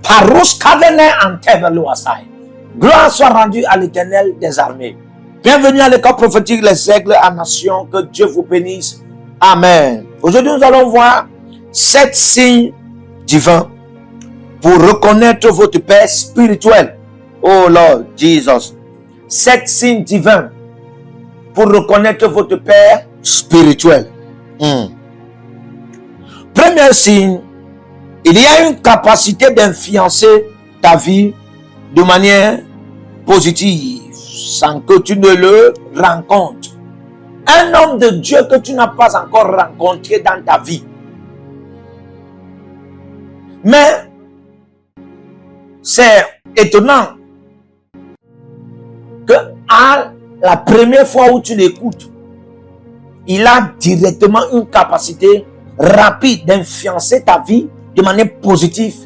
Paros Kavene Anteveloasai. Gloire soit rendue à l'Éternel des armées. Bienvenue à l'école prophétique Les Aigles à Nation. Que Dieu vous bénisse. Amen. Aujourd'hui, nous allons voir 7 signes divins pour reconnaître votre Père spirituel. Oh Lord Jesus. 7 signes divins pour reconnaître votre Père spirituel. Premier signe, il y a une capacité d'influencer ta vie de manière positive sans que tu ne le rencontres. Un homme de Dieu que tu n'as pas encore rencontré dans ta vie. Mais c'est étonnant que à la première fois où tu l'écoutes, il a directement une capacité rapide d'influencer ta vie de manière positive.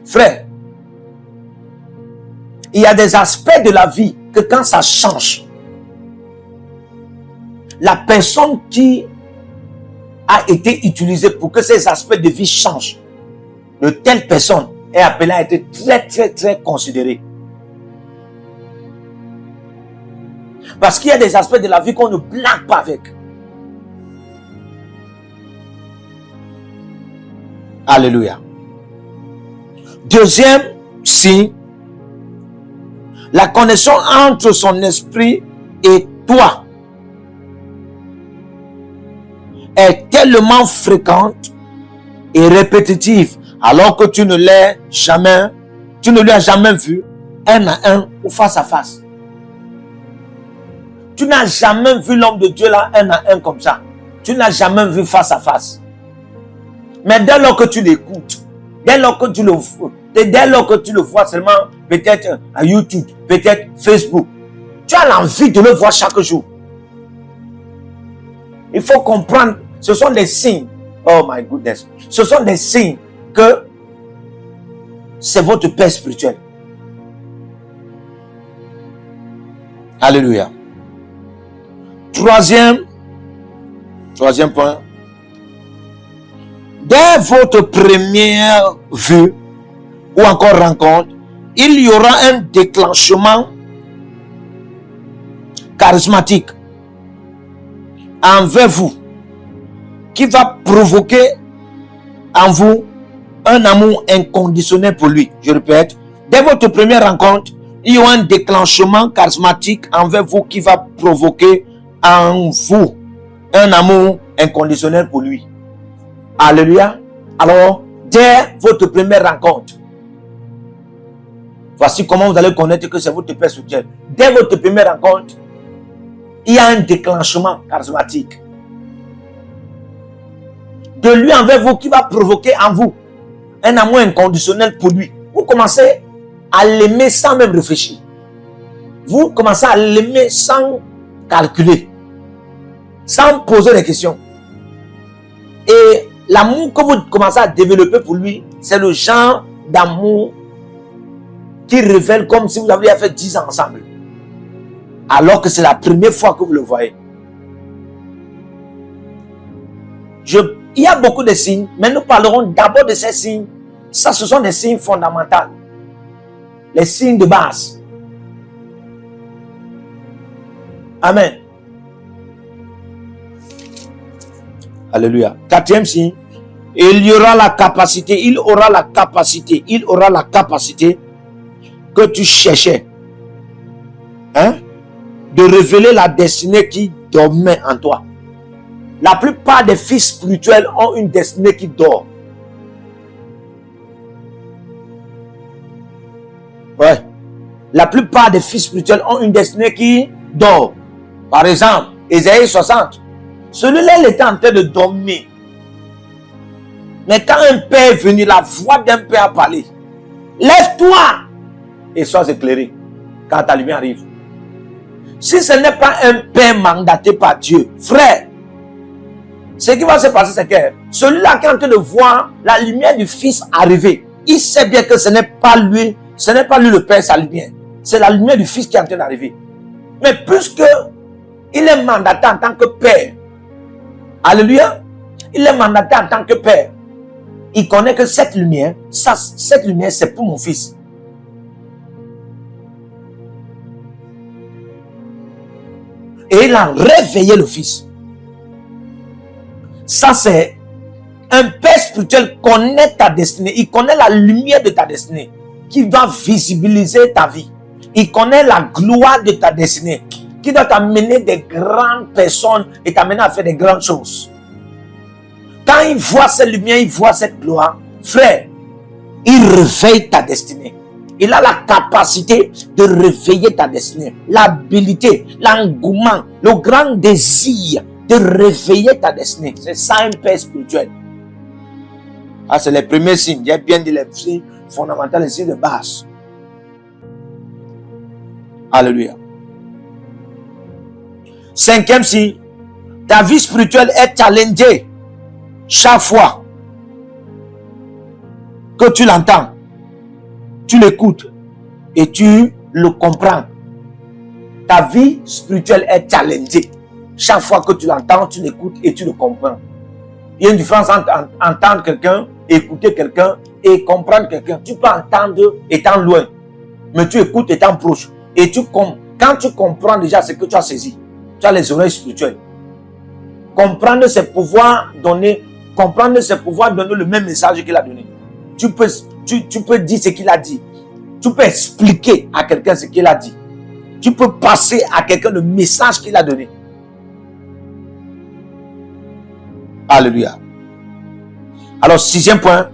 Frère, il y a des aspects de la vie que quand ça change, la personne qui a été utilisée pour que ces aspects de vie changent, de telle personne est appelée à être très considérée. Parce qu'il y a des aspects de la vie qu'on ne blague pas avec. Alléluia. Deuxième signe, la connexion entre son esprit et toi est tellement fréquente et répétitive alors que tu ne lui as jamais vu un à un ou face à face. Tu n'as jamais vu l'homme de Dieu là un à un comme ça. Tu n'as jamais vu face à face. Mais dès lors que tu l'écoutes, dès lors que tu le vois seulement peut-être à YouTube, peut-être Facebook, tu as l'envie de le voir chaque jour. Il faut comprendre, ce sont des signes. Oh my goodness. Ce sont des signes que c'est votre Père spirituel. Alléluia. Troisième point. Dès votre première vue ou encore rencontre, il y aura un déclenchement charismatique envers vous qui va provoquer en vous un amour inconditionnel pour lui. Je répète, dès votre première rencontre, il y aura un déclenchement charismatique envers vous qui va provoquer en vous un amour inconditionnel pour lui. Alléluia. Alors, dès votre première rencontre, voici comment vous allez connaître que c'est votre Père spirituel. Dès votre première rencontre, il y a un déclenchement charismatique de lui envers vous qui va provoquer en vous un amour inconditionnel pour lui. Vous commencez à l'aimer sans même réfléchir. Vous commencez à l'aimer sans calculer, sans poser des questions. Et l'amour que vous commencez à développer pour lui, c'est le genre d'amour qui révèle comme si vous aviez fait 10 ans ensemble. Alors que c'est la première fois que vous le voyez. Il y a beaucoup de signes, mais nous parlerons d'abord de ces signes. Ça, ce sont des signes fondamentaux. Les signes de base. Amen. Alléluia. Quatrième signe. Il aura la capacité que tu cherchais. De révéler la destinée qui dormait en toi. La plupart des fils spirituels ont une destinée qui dort. Ouais. La plupart des fils spirituels ont une destinée qui dort. Par exemple, Ésaïe 60. Celui-là, il était en train de dormir. Mais quand un père est venu, la voix d'un père a parlé. Lève-toi et sois éclairé quand ta lumière arrive. Si ce n'est pas un père mandaté par Dieu, frère, ce qui va se passer, c'est que celui-là qui est en train de voir la lumière du Fils arriver, il sait bien que ce n'est pas lui le Père, sa lumière. C'est la lumière du Fils qui est en train d'arriver. Mais puisque il est mandaté en tant que Père, alléluia, il est mandaté en tant que Père, il connaît que cette lumière, cette lumière, c'est pour mon fils. Et il a réveillé le fils. Ça, c'est un père spirituel connaît ta destinée. Il connaît la lumière de ta destinée qui doit visibiliser ta vie. Il connaît la gloire de ta destinée qui doit t'amener des grandes personnes et t'amener à faire des grandes choses. Quand il voit cette lumière, il voit cette gloire, frère, il réveille ta destinée. Il a la capacité de réveiller ta destinée, l'habilité, l'engouement, le grand désir de réveiller ta destinée. C'est ça un père spirituel. Ah, c'est les premiers signes. J'ai bien dit les signes fondamentaux, les signes de base. Alléluia. Cinquième signe, ta vie spirituelle est challengée chaque fois que tu l'entends, tu l'écoutes et tu le comprends. Ta vie spirituelle est challengée chaque fois que tu l'entends, tu l'écoutes et tu le comprends. Il y a une différence entre entendre quelqu'un, écouter quelqu'un et comprendre quelqu'un. Tu peux entendre étant loin, mais tu écoutes étant proche. Et quand tu comprends déjà ce que tu as saisi, tu as les oreilles spirituelles. Comprendre, c'est pouvoir donner le même message qu'il a donné. Tu peux dire ce qu'il a dit. Tu peux expliquer à quelqu'un ce qu'il a dit. Tu peux passer à quelqu'un le message qu'il a donné. Alléluia. Alors, sixième point.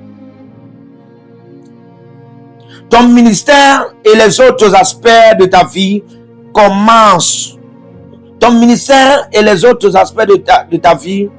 Ton ministère et les autres aspects de ta vie commencent. Ton ministère et les autres aspects de ta vie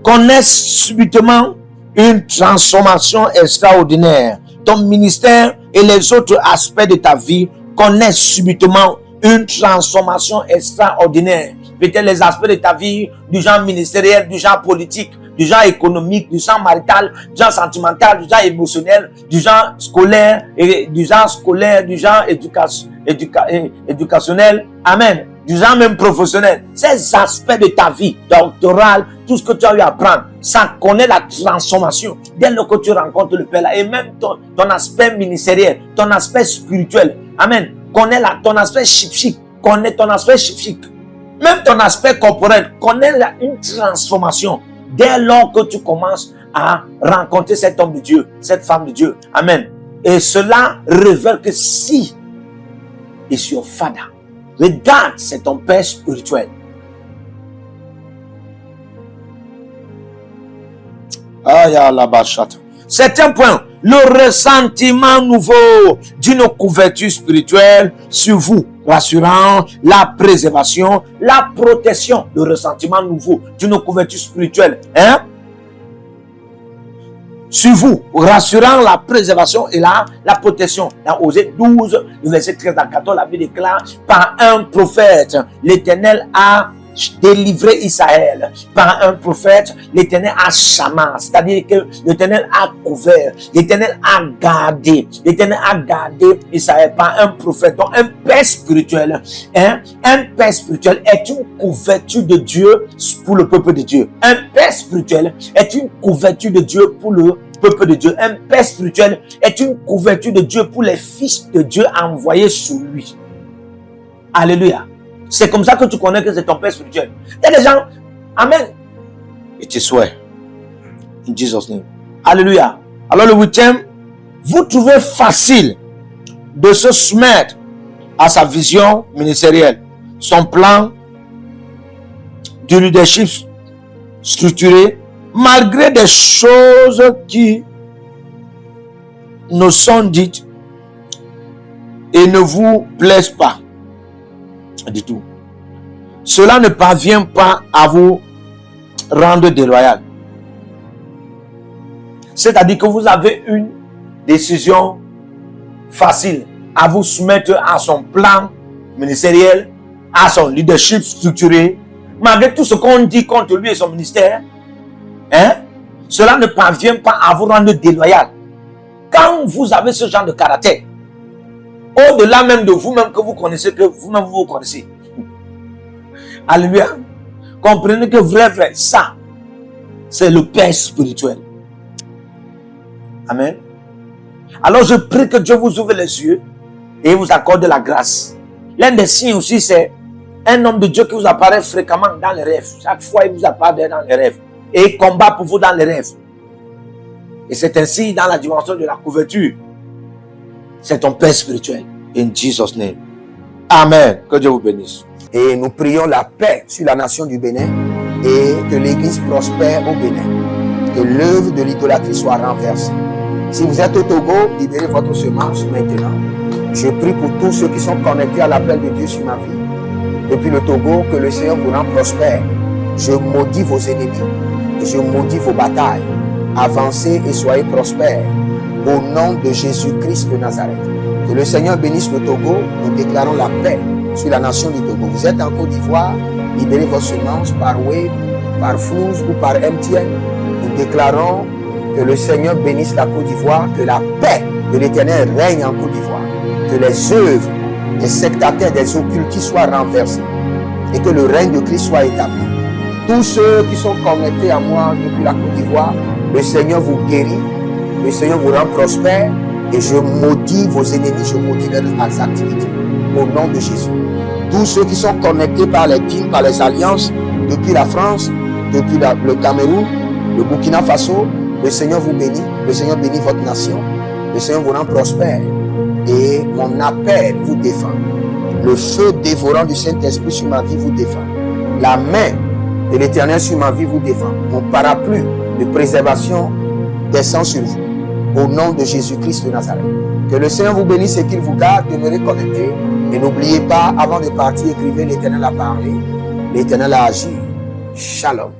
connaissent subitement une transformation extraordinaire. Ton ministère et les autres aspects de ta vie connaissent subitement une transformation extraordinaire. Peut-être les aspects de ta vie du genre ministériel, du genre politique, du genre économique, du genre marital, du genre sentimental, du genre émotionnel, du genre scolaire, du genre éducationnel. Amen. Du genre même professionnel. Ces aspects de ta vie doctorale, tout ce que tu as eu à apprendre, ça connaît la transformation. Dès lors que tu rencontres le Père là, et même ton aspect ministériel, ton aspect spirituel. Amen. Connais ton aspect chic, connais ton aspect chic. Même ton aspect corporel, connais une transformation. Dès lors que tu commences à rencontrer cet homme de Dieu, cette femme de Dieu. Amen. Et cela révèle que si is your father. Regarde, c'est ton père spirituel. Septième point, le ressentiment nouveau d'une couverture spirituelle sur vous, rassurant la préservation, la protection. Le ressentiment nouveau d'une couverture spirituelle. Sur vous, rassurant la préservation et la protection. Dans Osée 12, le verset 13 à 14, la Bible déclare, par un prophète, l'Éternel a délivré Israël. Par un prophète, l'Éternel a chamé. C'est-à-dire que l'Éternel a couvert, l'Éternel a gardé Israël par un prophète. Donc un père spirituel, un père spirituel est une couverture de Dieu pour le peuple de Dieu. Un père spirituel est une couverture de Dieu pour le peuple de Dieu. Un père spirituel est une couverture de Dieu pour les fils de Dieu envoyés sur lui. Alléluia. C'est comme ça que tu connais que c'est ton père spirituel. Il y a des gens, amen. It is well. In Jesus' name. Alléluia. Alors le huitième, vous trouvez facile de se soumettre à sa vision ministérielle, son plan du leadership structuré, malgré des choses qui nous sont dites et ne vous plaisent pas du tout. Cela ne parvient pas à vous rendre déloyal. C'est-à-dire que vous avez une décision facile à vous soumettre à son plan ministériel, à son leadership structuré, malgré tout ce qu'on dit contre lui et son ministère. Cela ne parvient pas à vous rendre déloyal. Quand vous avez ce genre de caractère, au-delà même de vous-même que vous connaissez, que vous-même vous connaissez. Alléluia. Comprenez que vrai, ça, C'est le Père spirituel. Amen. Alors je prie que Dieu vous ouvre les yeux et vous accorde la grâce. L'un des signes aussi, c'est un homme de Dieu qui vous apparaît fréquemment dans les rêves. Chaque fois, il vous apparaît dans les rêves. Et il combat pour vous dans les rêves. Et c'est ainsi dans la dimension de la couverture. C'est ton Père spirituel. In Jesus' name. Amen. Que Dieu vous bénisse. Et nous prions la paix sur la nation du Bénin et que l'Église prospère au Bénin. Que l'œuvre de l'idolâtrie soit renversée. Si vous êtes au Togo, libérez votre semence maintenant. Je prie pour tous ceux qui sont connectés à l'appel de Dieu sur ma vie. Depuis le Togo, que le Seigneur vous rend prospère. Je maudis vos ennemis et je maudis vos batailles. Avancez et soyez prospères. Au nom de Jésus-Christ de Nazareth. Que le Seigneur bénisse le Togo. Nous déclarons la paix sur la nation du Togo. Vous êtes en Côte d'Ivoire, libérez vos semences par Wave, par Flouze ou par MTN. Nous déclarons que le Seigneur bénisse la Côte d'Ivoire, que la paix de l'Éternel règne en Côte d'Ivoire, que les œuvres des sectataires, des occultistes soient renversées et que le règne de Christ soit établi. Tous ceux qui sont connectés à moi depuis la Côte d'Ivoire, le Seigneur vous guérit, le Seigneur vous rend prospère et je maudis vos ennemis, je maudis leurs activités au nom de Jésus. Tous ceux qui sont connectés par les teams, par les alliances, depuis la France, depuis le Cameroun, le Burkina Faso, le Seigneur vous bénit, le Seigneur bénit votre nation, le Seigneur vous rend prospère et mon appel vous défend. Le feu dévorant du Saint-Esprit sur ma vie vous défend. La main de l'Éternel sur ma vie vous défend. Mon parapluie de préservation descend sur vous. Au nom de Jésus-Christ de Nazareth. Que le Seigneur vous bénisse et qu'il vous garde. Demeurez connectés. Et n'oubliez pas, avant de partir, écrivez: l'Éternel a parlé, l'Éternel a agi. Shalom.